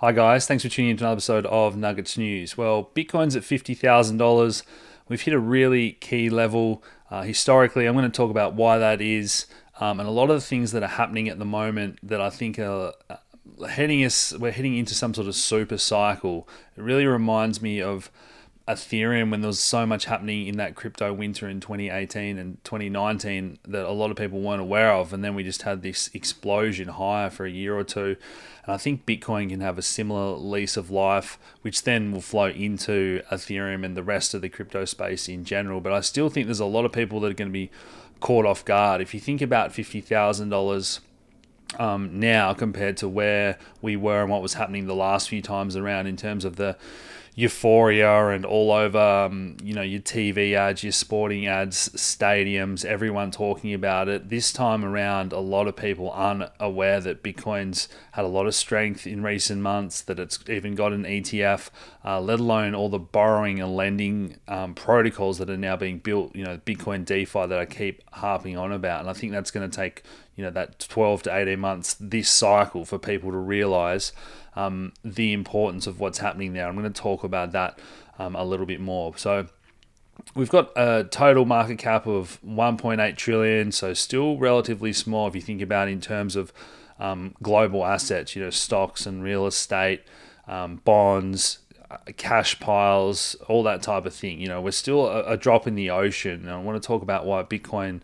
Hi guys, thanks for tuning in to another episode of Nuggets News. Well, Bitcoin's at $50,000. We've hit a really key level historically. I'm going to talk about why that is, and a lot of the things that are happening at the moment that I think are we're heading into some sort of super cycle. It really reminds me of Ethereum when there was so much happening in that crypto winter in 2018 and 2019 that a lot of people weren't aware of, and then we just had this explosion higher for a year or two. And I think Bitcoin can have a similar lease of life, which then will flow into Ethereum and the rest of the crypto space in general. But I still think there's a lot of people that are going to be caught off guard. If you think about $50,000 now compared to where we were and what was happening the last few times around in terms of the euphoria and all over, your TV ads, your sporting ads, stadiums, everyone talking about it. This time around, a lot of people aren't aware that Bitcoin's had a lot of strength in recent months, that it's even got an ETF, let alone all the borrowing and lending protocols that are now being built, Bitcoin DeFi that I keep harping on about. And I think that's going to take, that 12 to 18 months, this cycle, for people to realize the importance of what's happening there. I'm going to talk about that a little bit more. So we've got a total market cap of 1.8 trillion, so still relatively small if you think about it in terms of global assets, stocks and real estate, bonds, cash piles, all that type of thing. We're still a drop in the ocean. And I want to talk about why Bitcoin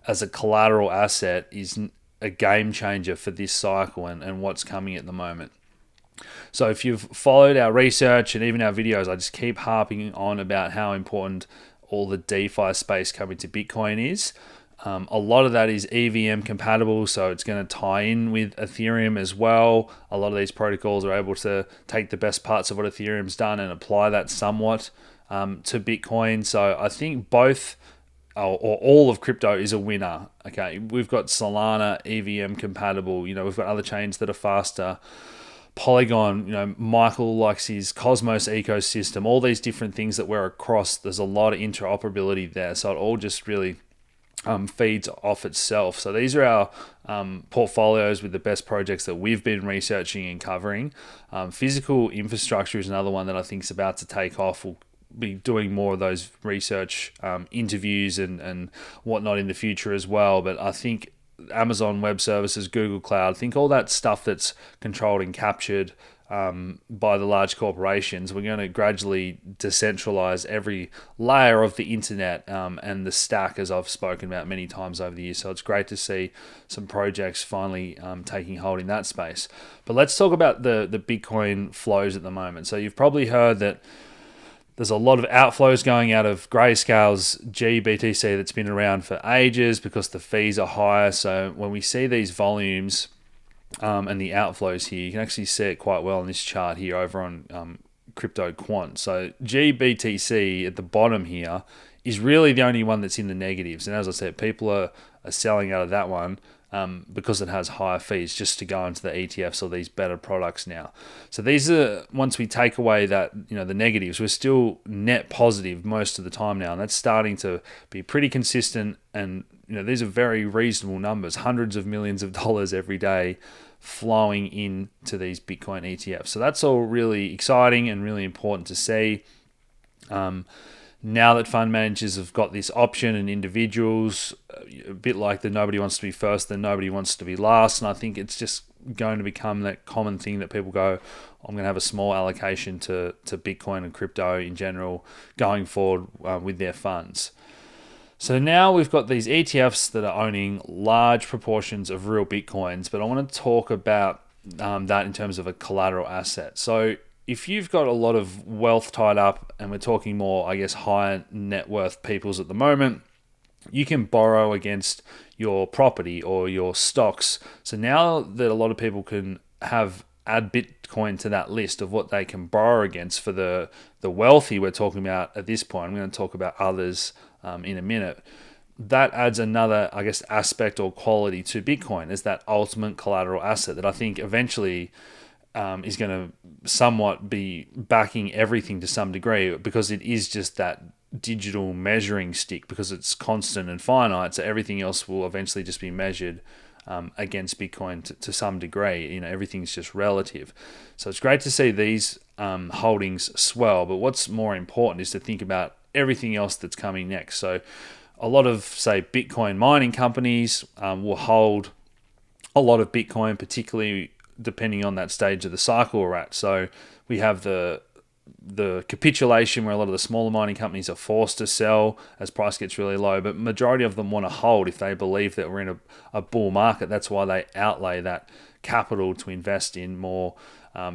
as a collateral asset is a game changer for this cycle and what's coming at the moment. So if you've followed our research and even our videos, I just keep harping on about how important all the DeFi space coming to Bitcoin is. A lot of that is EVM compatible, so it's going to tie in with Ethereum as well. A lot of these protocols are able to take the best parts of what Ethereum's done and apply that somewhat to Bitcoin. So I think both or all of crypto is a winner. Okay, we've got Solana EVM compatible. We've got other chains that are faster. Polygon, Michael likes his Cosmos ecosystem, all these different things that we're across. There's a lot of interoperability there. So it all just really feeds off itself. So these are our portfolios with the best projects that we've been researching and covering. Physical infrastructure is another one that I think is about to take off. We'll be doing more of those research interviews and whatnot in the future as well. But I think Amazon Web Services, Google Cloud, I think all that stuff that's controlled and captured by the large corporations, we're going to gradually decentralize every layer of the internet and the stack, as I've spoken about many times over the years. So it's great to see some projects finally taking hold in that space. But let's talk about the Bitcoin flows at the moment. So you've probably heard that there's a lot of outflows going out of Grayscale's GBTC that's been around for ages because the fees are higher. So when we see these volumes and the outflows here, you can actually see it quite well in this chart here over on Crypto Quant. So GBTC at the bottom here is really the only one that's in the negatives. And as I said, people are selling out of that one because it has higher fees just to go into the ETFs or these better products now. So these are, once we take away that, the negatives, we're still net positive most of the time now. And that's starting to be pretty consistent. And, these are very reasonable numbers, hundreds of millions of dollars every day flowing into these Bitcoin ETFs. So that's all really exciting and really important to see. Now that fund managers have got this option and individuals, a bit like the nobody wants to be first, then nobody wants to be last. And I think it's just going to become that common thing that people go, I'm going to have a small allocation to Bitcoin and crypto in general going forward with their funds. So now we've got these ETFs that are owning large proportions of real Bitcoins, but I want to talk about that in terms of a collateral asset. So if you've got a lot of wealth tied up, and we're talking more, I guess, higher net worth peoples at the moment, you can borrow against your property or your stocks. So now that a lot of people can add Bitcoin to that list of what they can borrow against for the wealthy we're talking about at this point, I'm going to talk about others in a minute. That adds another, I guess, aspect or quality to Bitcoin as that ultimate collateral asset that I think eventually is going to somewhat be backing everything to some degree, because it is just that digital measuring stick, because it's constant and finite. So everything else will eventually just be measured against Bitcoin to some degree. Everything's just relative. So it's great to see these holdings swell. But what's more important is to think about everything else that's coming next. So a lot of, say, Bitcoin mining companies will hold a lot of Bitcoin, particularly depending on that stage of the cycle we're at. So we have the capitulation where a lot of the smaller mining companies are forced to sell as price gets really low, but majority of them want to hold if they believe that we're in a bull market. That's why they outlay that capital to invest in more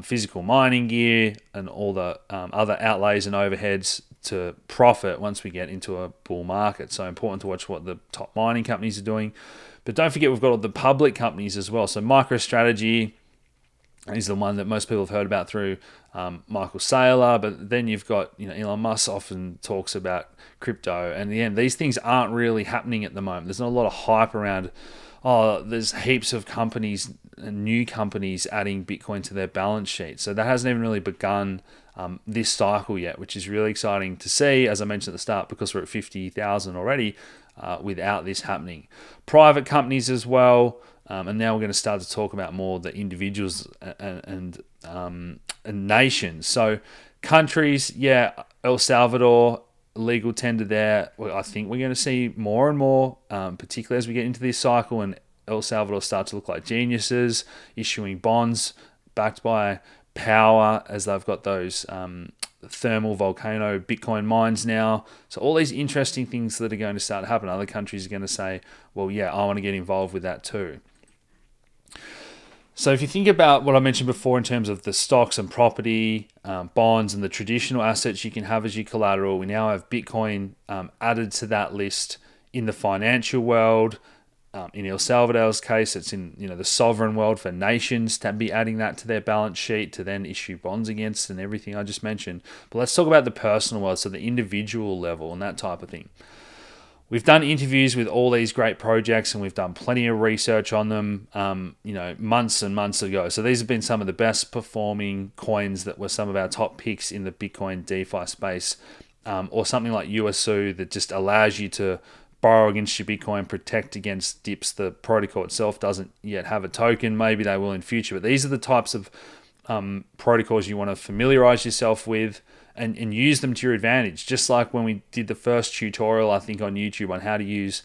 physical mining gear and all the other outlays and overheads to profit once we get into a bull market. So important to watch what the top mining companies are doing. But don't forget, we've got all the public companies as well. So MicroStrategy is the one that most people have heard about through Michael Saylor. But then you've got, Elon Musk often talks about crypto. And again, these things aren't really happening at the moment. There's not a lot of hype around, there's heaps of companies, new companies adding Bitcoin to their balance sheet. So that hasn't even really begun this cycle yet, which is really exciting to see, as I mentioned at the start, because we're at 50,000 already without this happening. Private companies as well, and now we're going to start to talk about more the individuals and nations. So countries, El Salvador, legal tender there. Well, I think we're going to see more and more, particularly as we get into this cycle and El Salvador start to look like geniuses, issuing bonds backed by power, as they've got those thermal volcano Bitcoin mines now. So all these interesting things that are going to start to happen. Other countries are going to say, well, I want to get involved with that too. So if you think about what I mentioned before in terms of the stocks and property, bonds, and the traditional assets you can have as your collateral, we now have Bitcoin added to that list in the financial world. In El Salvador's case, it's in the sovereign world for nations to be adding that to their balance sheet to then issue bonds against and everything I just mentioned. But let's talk about the personal world, so the individual level and that type of thing. We've done interviews with all these great projects and we've done plenty of research on them, months and months ago. So these have been some of the best performing coins that were some of our top picks in the Bitcoin DeFi space, or something like USU that just allows you to borrow against your Bitcoin, protect against dips. The protocol itself doesn't yet have a token. Maybe they will in future. But these are the types of protocols you want to familiarize yourself with and use them to your advantage. Just like when we did the first tutorial, I think, on YouTube on how to use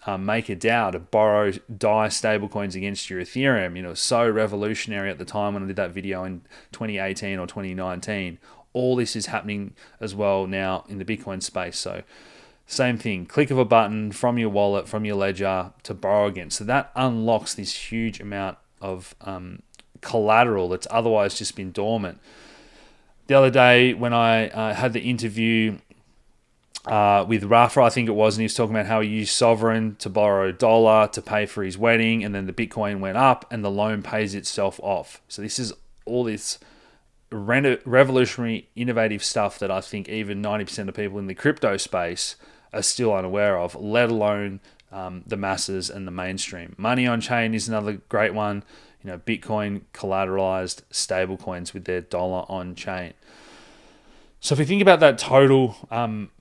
MakerDAO to borrow DAI stablecoins against your Ethereum. It was so revolutionary at the time when I did that video in 2018 or 2019. All this is happening as well now in the Bitcoin space. So same thing, click of a button from your wallet, from your ledger to borrow against. So that unlocks this huge amount of collateral that's otherwise just been dormant. The other day when I had the interview with Rafa, I think it was, and he was talking about how he used Sovereign to borrow $1 to pay for his wedding, and then the Bitcoin went up and the loan pays itself off. So this is all this revolutionary, innovative stuff that I think even 90% of people in the crypto space are still unaware of, let alone the masses and the mainstream. Money on chain is another great one. Bitcoin collateralized stablecoins with their dollar on chain. So if we think about that total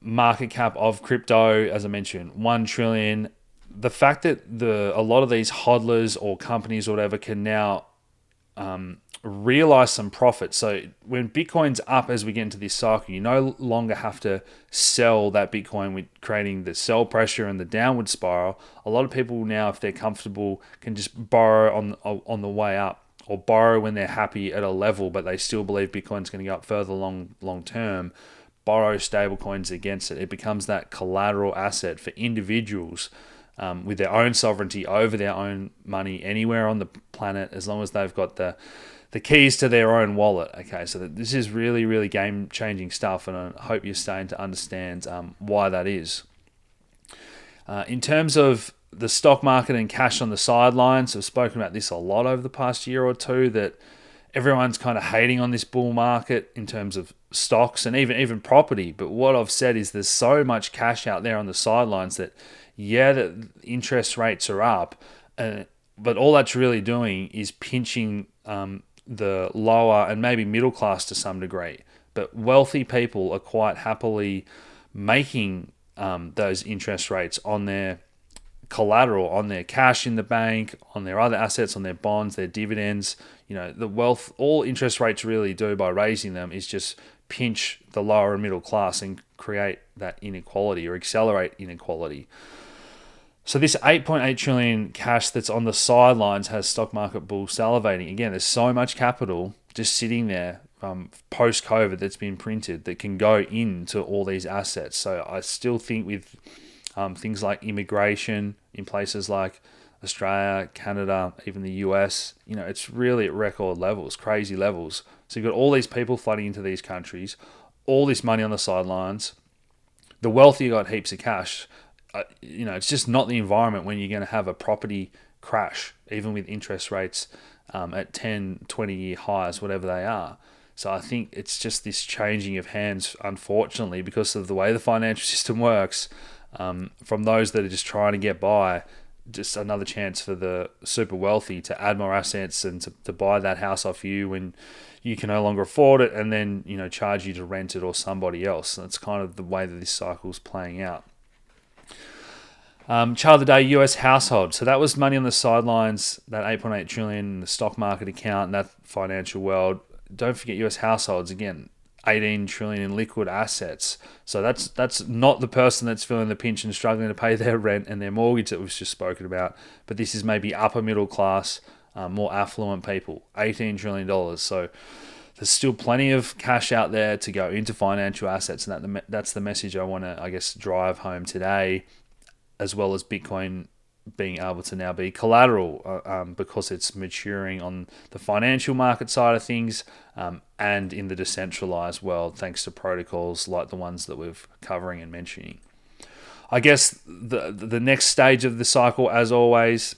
market cap of crypto, as I mentioned, 1 trillion, the fact that a lot of these hodlers or companies or whatever can now realize some profit. So when Bitcoin's up as we get into this cycle, you no longer have to sell that Bitcoin with creating the sell pressure and the downward spiral. A lot of people now, if they're comfortable, can just borrow on the way up, or borrow when they're happy at a level, but they still believe Bitcoin's going to go up further long term. Borrow stable coins against it. It becomes that collateral asset for individuals with their own sovereignty over their own money anywhere on the planet, as long as they've got the keys to their own wallet. Okay, so this is really, really game-changing stuff, and I hope you're starting to understand why that is. In terms of the stock market and cash on the sidelines, I've spoken about this a lot over the past year or two, that everyone's kind of hating on this bull market in terms of stocks and even property. But what I've said is there's so much cash out there on the sidelines that, that interest rates are up, but all that's really doing is pinching the lower and maybe middle class to some degree. But wealthy people are quite happily making those interest rates on their collateral on their cash in the bank, on their other assets, on their bonds, their dividends. The wealth, all interest rates really do by raising them is just pinch the lower and middle class and create that inequality or accelerate inequality. So this 8.8 trillion cash that's on the sidelines has stock market bulls salivating. Again, there's so much capital just sitting there post-COVID that's been printed that can go into all these assets. So I still think with things like immigration in places like Australia, Canada, even the US, it's really at record levels, crazy levels. So you've got all these people flooding into these countries, all this money on the sidelines. The wealthy got heaps of cash. It's just not the environment when you're going to have a property crash, even with interest rates at 10, 20-year highs, whatever they are. So I think it's just this changing of hands, unfortunately, because of the way the financial system works, from those that are just trying to get by, just another chance for the super wealthy to add more assets and to buy that house off you when you can no longer afford it, and then charge you to rent it or somebody else. That's kind of the way that this cycle is playing out. Chart of the day, US household. So that was money on the sidelines, that 8.8 trillion in the stock market account, that financial world. Don't forget US households, again, 18 trillion in liquid assets. So that's not the person that's feeling the pinch and struggling to pay their rent and their mortgage that we've just spoken about, but this is maybe upper middle class, more affluent people, $18 trillion. So there's still plenty of cash out there to go into financial assets, and that's the message I want to, drive home today, as well as Bitcoin being able to now be collateral because it's maturing on the financial market side of things and in the decentralized world, thanks to protocols like the ones that we're covering and mentioning. I guess the next stage of the cycle, as always,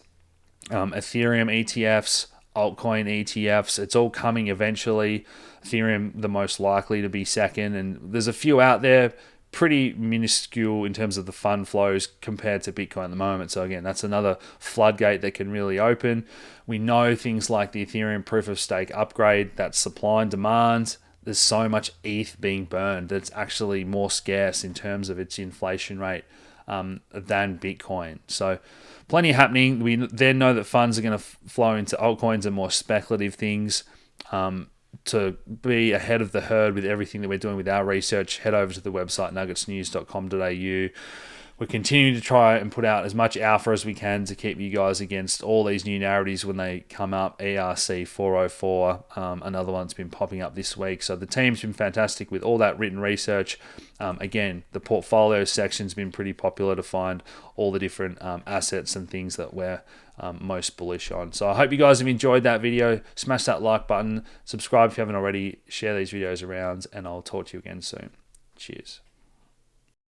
Ethereum ETFs, altcoin ETFs, it's all coming eventually. Ethereum the most likely to be second, and there's a few out there, pretty minuscule in terms of the fund flows compared to Bitcoin at the moment. So again, that's another floodgate that can really open. We know things like the Ethereum proof of stake upgrade, that's supply and demand. There's so much ETH being burned that's actually more scarce in terms of its inflation rate than Bitcoin. So plenty happening. We then know that funds are going to flow into altcoins and more speculative things. To be ahead of the herd with everything that we're doing with our research, head over to the website nuggetsnews.com.au. We're continuing to try and put out as much alpha as we can to keep you guys against all these new narratives when they come up. ERC 404, another one's been popping up this week. So the team's been fantastic with all that written research. Again, the portfolio section's been pretty popular to find all the different assets and things that we're most bullish on. So I hope you guys have enjoyed that video. Smash that like button, subscribe if you haven't already, share these videos around, and I'll talk to you again soon. Cheers.